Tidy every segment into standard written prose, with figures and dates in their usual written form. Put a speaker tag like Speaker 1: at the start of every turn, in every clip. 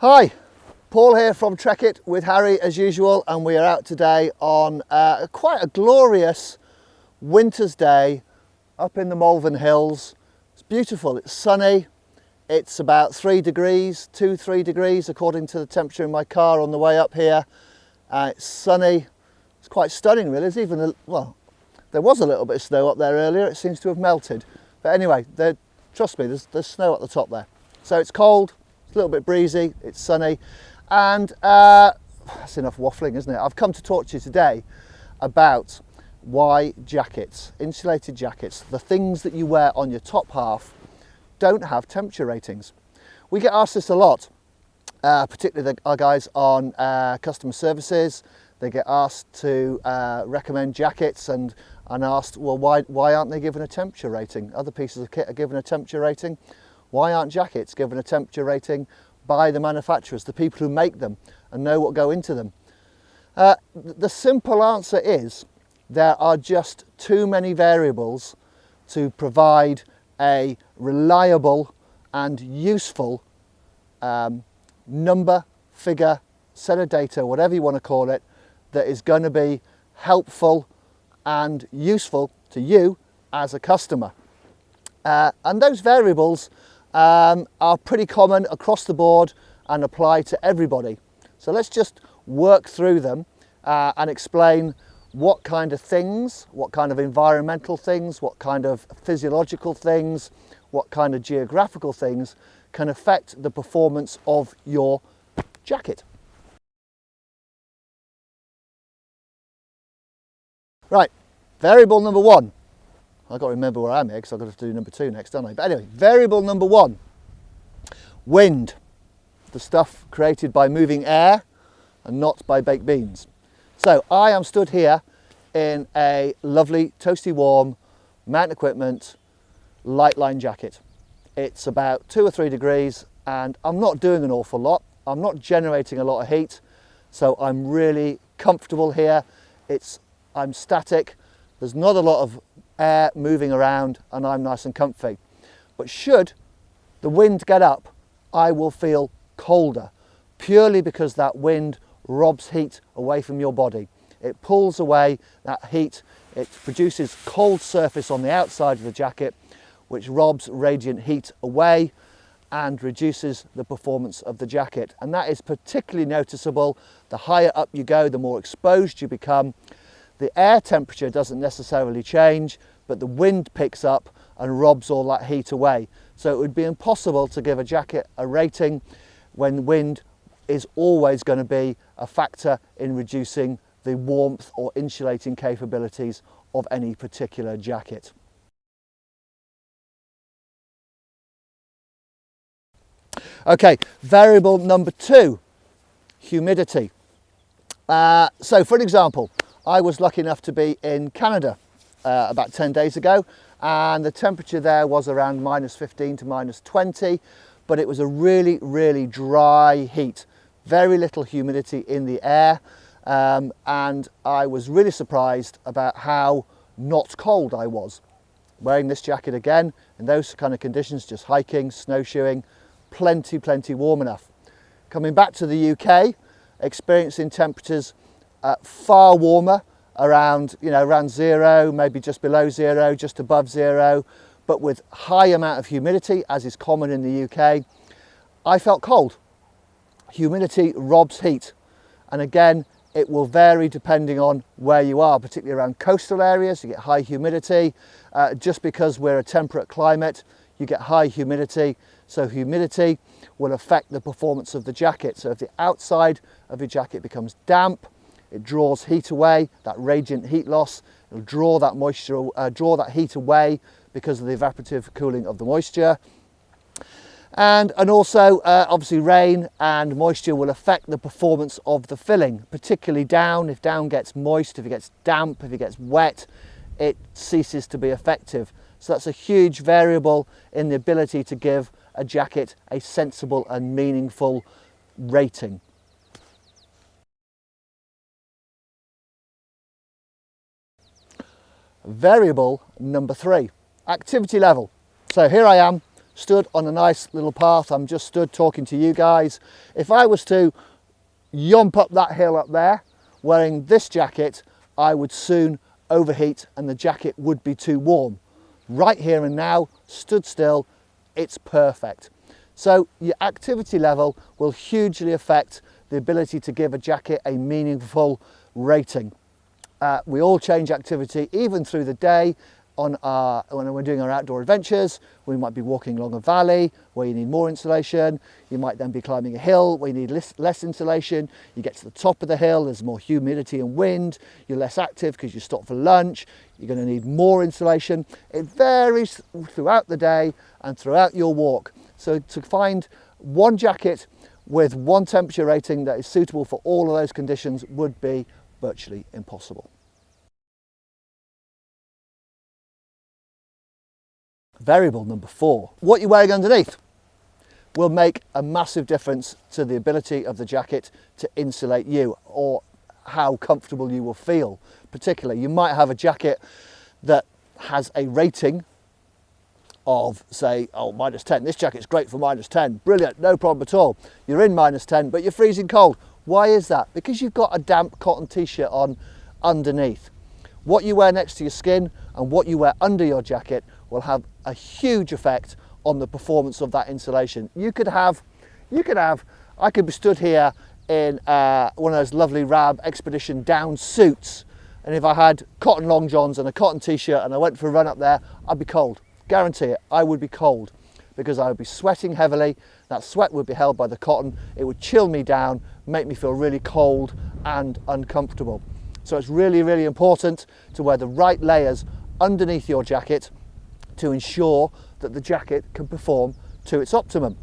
Speaker 1: Hi, Paul here from Trek It with Harry as usual, and we are out today on quite a glorious winter's day up in the Malvern Hills. It's beautiful, it's sunny, it's about 3 degrees, 3 degrees according to the temperature in my car on the way up here. It's sunny, it's quite stunning really. There's even, well, there was a little bit of snow up there earlier, it seems to have melted. But anyway, trust me, there's snow at the top there. So it's cold. It's a little bit breezy, it's sunny, and that's enough waffling, isn't it? I've come to talk to you today about why jackets, insulated jackets, the things that you wear on your top half, don't have temperature ratings. We get asked this a lot, particularly our guys on customer services. They get asked to recommend jackets and asked, well, why aren't they given a temperature rating? Other pieces of kit are given a temperature rating. Why aren't jackets given a temperature rating by the manufacturers, the people who make them and know what go into them? The simple answer is there are just too many variables to provide a reliable and useful number, figure, set of data, whatever you want to call it, that is going to be helpful and useful to you as a customer. And those variables are pretty common across the board and apply to everybody. So let's just work through them and explain what kind of things, what kind of environmental things, what kind of physiological things, what kind of geographical things can affect the performance of your jacket. Right, variable number one. I've got to remember where I'm here because I've got to do number two next, don't I? But anyway, variable number one, wind. The stuff created by moving air and not by baked beans. So I am stood here in a lovely, toasty warm Mountain Equipment light line jacket. It's about 2 or 3 degrees and I'm not doing an awful lot. I'm not generating a lot of heat. So I'm really comfortable here. I'm static. There's not a lot of air moving around and I'm nice and comfy. But should the wind get up, I will feel colder, purely because that wind robs heat away from your body. It pulls away that heat, it produces cold surface on the outside of the jacket, which robs radiant heat away and reduces the performance of the jacket. And that is particularly noticeable the higher up you go, the more exposed you become. The air temperature doesn't necessarily change, but the wind picks up and robs all that heat away. So it would be impossible to give a jacket a rating when wind is always going to be a factor in reducing the warmth or insulating capabilities of any particular jacket. Okay, variable number two, humidity. So for an example, I was lucky enough to be in Canada about 10 days ago, and the temperature there was around -15 to -20, but it was a really, really dry heat, very little humidity in the air, and I was really surprised about how not cold I was. Wearing this jacket again, in those kind of conditions, just hiking, snowshoeing, plenty warm enough. Coming back to the UK, experiencing temperatures far warmer, around zero, maybe just below zero, just above zero, but with high amount of humidity, as is common in the UK. I felt cold. Humidity robs heat, and again, it will vary depending on where you are, particularly around coastal areas. You get high humidity. Just because we're a temperate climate, you get high humidity, so humidity will affect the performance of the jacket. So if the outside of your jacket becomes damp, it draws heat away, that radiant heat loss. It'll draw that moisture, draw that heat away because of the evaporative cooling of the moisture. And also, obviously, rain and moisture will affect the performance of the filling, particularly down. If down gets moist, if it gets damp, if it gets wet, it ceases to be effective. So that's a huge variable in the ability to give a jacket a sensible and meaningful rating. Variable number three, activity level. So here I am stood on a nice little path. I'm just stood talking to you guys. If I was to yomp up that hill up there wearing this jacket, I would soon overheat and the jacket would be too warm. Right here and now, stood still, it's perfect. So your activity level will hugely affect the ability to give a jacket a meaningful rating. We all change activity even through the day. When we're doing our outdoor adventures, we might be walking along a valley where you need more insulation. You might then be climbing a hill where you need less insulation. You get to the top of the hill, there's more humidity and wind. You're less active because you stop for lunch. You're going to need more insulation. It varies throughout the day and throughout your walk. So to find one jacket with one temperature rating that is suitable for all of those conditions would be virtually impossible. Variable number 4, what you're wearing underneath will make a massive difference to the ability of the jacket to insulate you, or how comfortable you will feel. Particularly, you might have a jacket that has a rating of, say, oh, -10. This jacket's great for -10. Brilliant, no problem at all. You're in -10, but you're freezing cold. Why is that? Because you've got a damp cotton t-shirt on underneath. What you wear next to your skin and what you wear under your jacket will have a huge effect on the performance of that insulation. I could be stood here in one of those lovely Rab Expedition down suits, and if I had cotton long johns and a cotton t-shirt and I went for a run up there, I'd be cold. Guarantee it, I would be cold, because I would be sweating heavily. That sweat would be held by the cotton. It would chill me down, make me feel really cold and uncomfortable. So it's really, really important to wear the right layers underneath your jacket to ensure that the jacket can perform to its optimum.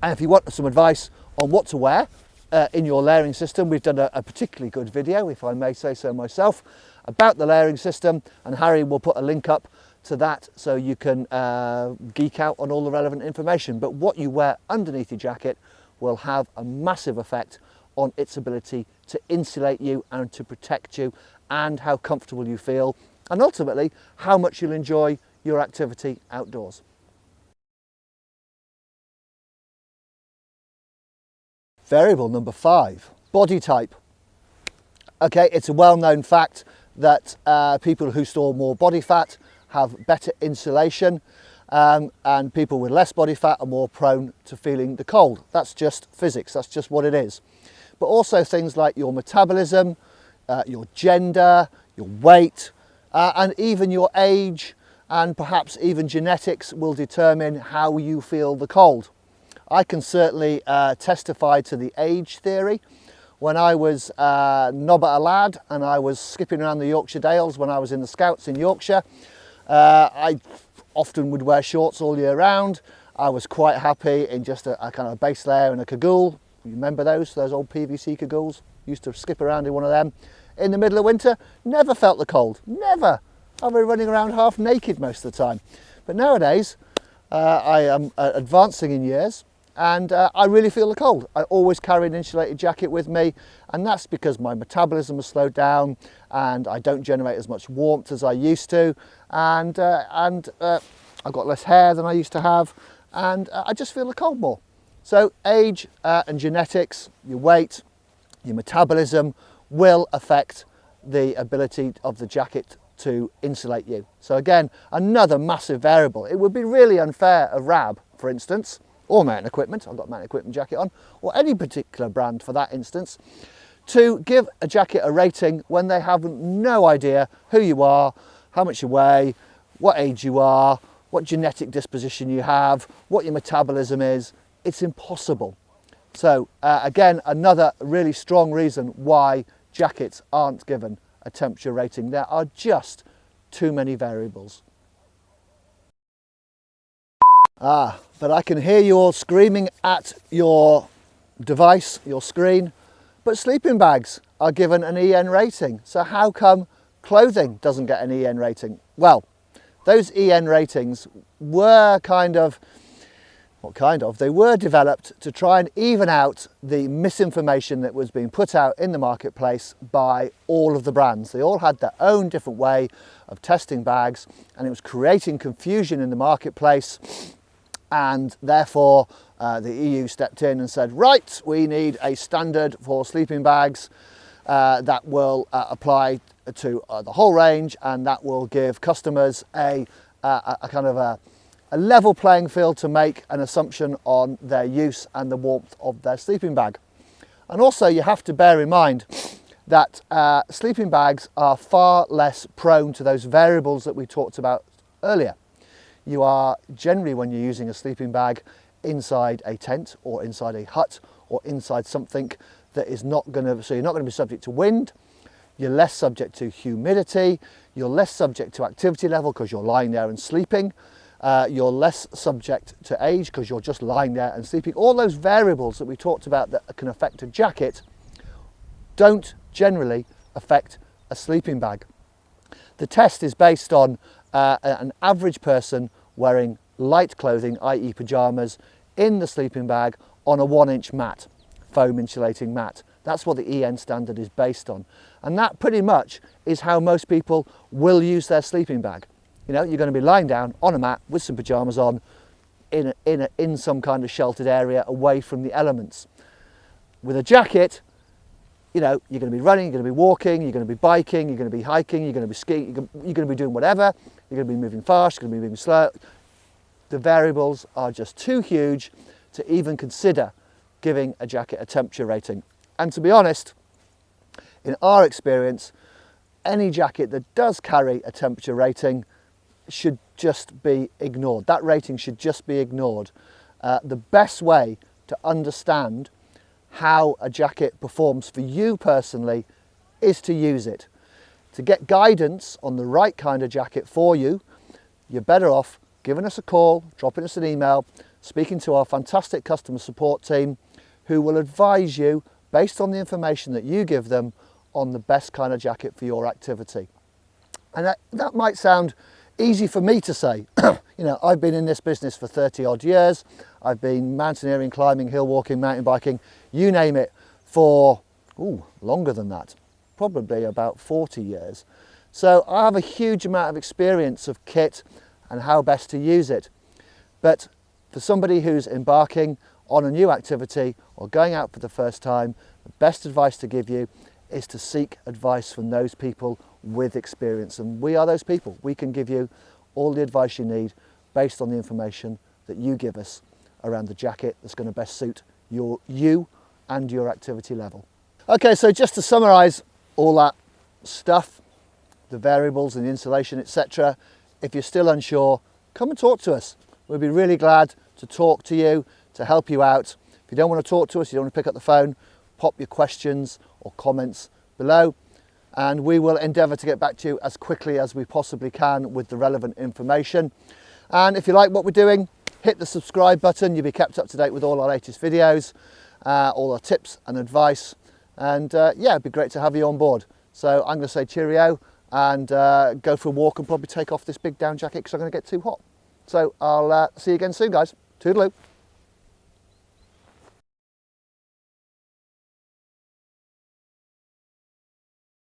Speaker 1: And if you want some advice on what to wear in your layering system, we've done a particularly good video, if I may say so myself, about the layering system, and Harry will put a link up to that so you can geek out on all the relevant information. But what you wear underneath your jacket will have a massive effect on its ability to insulate you and to protect you, and how comfortable you feel, and ultimately how much you'll enjoy your activity outdoors. Variable number 5, body type. Okay, it's a well-known fact that people who store more body fat have better insulation, and people with less body fat are more prone to feeling the cold. That's just physics, that's just what it is. But also things like your metabolism, your gender, your weight, and even your age, and perhaps even genetics will determine how you feel the cold. I can certainly testify to the age theory. When I was nobbut a lad and I was skipping around the Yorkshire Dales when I was in the Scouts in Yorkshire, I often would wear shorts all year round. I was quite happy in just a kind of base layer and a cagoule. You remember those old PVC cagoules? Used to skip around in one of them. In the middle of winter, never felt the cold, never. I was running around half naked most of the time. But nowadays, I am advancing in years, and I really feel the cold. I always carry an insulated jacket with me, and that's because my metabolism has slowed down and I don't generate as much warmth as I used to, and I've got less hair than I used to have, and I just feel the cold more. So age and genetics, your weight, your metabolism will affect the ability of the jacket to insulate you. So again, another massive variable. It would be really unfair of Rab, for instance, or Mountain Equipment, I've got a Mountain Equipment jacket on, or any particular brand for that instance, to give a jacket a rating when they have no idea who you are, how much you weigh, what age you are, what genetic disposition you have, what your metabolism is. It's impossible. So again, another really strong reason why jackets aren't given a temperature rating. There are just too many variables. But I can hear you all screaming at your device, your screen, but sleeping bags are given an EN rating. So how come clothing doesn't get an EN rating? Well, those EN ratings were they were developed to try and even out the misinformation that was being put out in the marketplace by all of the brands. They all had their own different way of testing bags, and it was creating confusion in the marketplace. and therefore the EU stepped in and said, right, we need a standard for sleeping bags that will apply to the whole range, and that will give customers a kind of a level playing field to make an assumption on their use and the warmth of their sleeping bag. And also you have to bear in mind that sleeping bags are far less prone to those variables that we talked about earlier. You are generally, when you're using a sleeping bag, inside a tent or inside a hut or inside something that is not going to, so you're not going to be subject to wind, you're less subject to humidity, you're less subject to activity level because you're lying there and sleeping, you're less subject to age because you're just lying there and sleeping. All those variables that we talked about that can affect a jacket don't generally affect a sleeping bag. The test is based on an average person wearing light clothing, i.e. pyjamas, in the sleeping bag on a 1-inch mat, foam insulating mat. That's what the EN standard is based on. And that pretty much is how most people will use their sleeping bag. You know, you're going to be lying down on a mat with some pyjamas on in some kind of sheltered area away from the elements. With a jacket, you know, you're going to be running, you're going to be walking, you're going to be biking, you're going to be hiking, you're going to be skiing, you're going to be doing whatever, you're going to be moving fast, you're going to be moving slow. The variables are just too huge to even consider giving a jacket a temperature rating. And to be honest, in our experience, any jacket that does carry a temperature rating should just be ignored. That rating should just be ignored. The best way to understand how a jacket performs for you personally is to use it. To get guidance on the right kind of jacket for you, you're better off giving us a call, dropping us an email, speaking to our fantastic customer support team who will advise you based on the information that you give them on the best kind of jacket for your activity. And that might sound easy for me to say. You know, I've been in this business for 30 odd years. I've been mountaineering, climbing, hill walking, mountain biking, you name it, for longer than that, probably about 40 years. So I have a huge amount of experience of kit and how best to use it. But for somebody who's embarking on a new activity or going out for the first time, the best advice to give you is to seek advice from those people with experience. And we are those people. We can give you all the advice you need based on the information that you give us around the jacket that's going to best suit you and your activity level. Okay, so just to summarize all that stuff, the variables and the insulation, etc., if you're still unsure, come and talk to us. We'll be really glad to talk to you, to help you out. If you don't want to talk to us, you don't want to pick up the phone, pop your questions or comments below, and we will endeavour to get back to you as quickly as we possibly can with the relevant information. And if you like what we're doing, hit the subscribe button. You'll be kept up to date with all our latest videos, all our tips and advice, and yeah, it'd be great to have you on board. So I'm going to say cheerio and go for a walk and probably take off this big down jacket because I'm going to get too hot. So I'll see you again soon, guys. Toodaloo.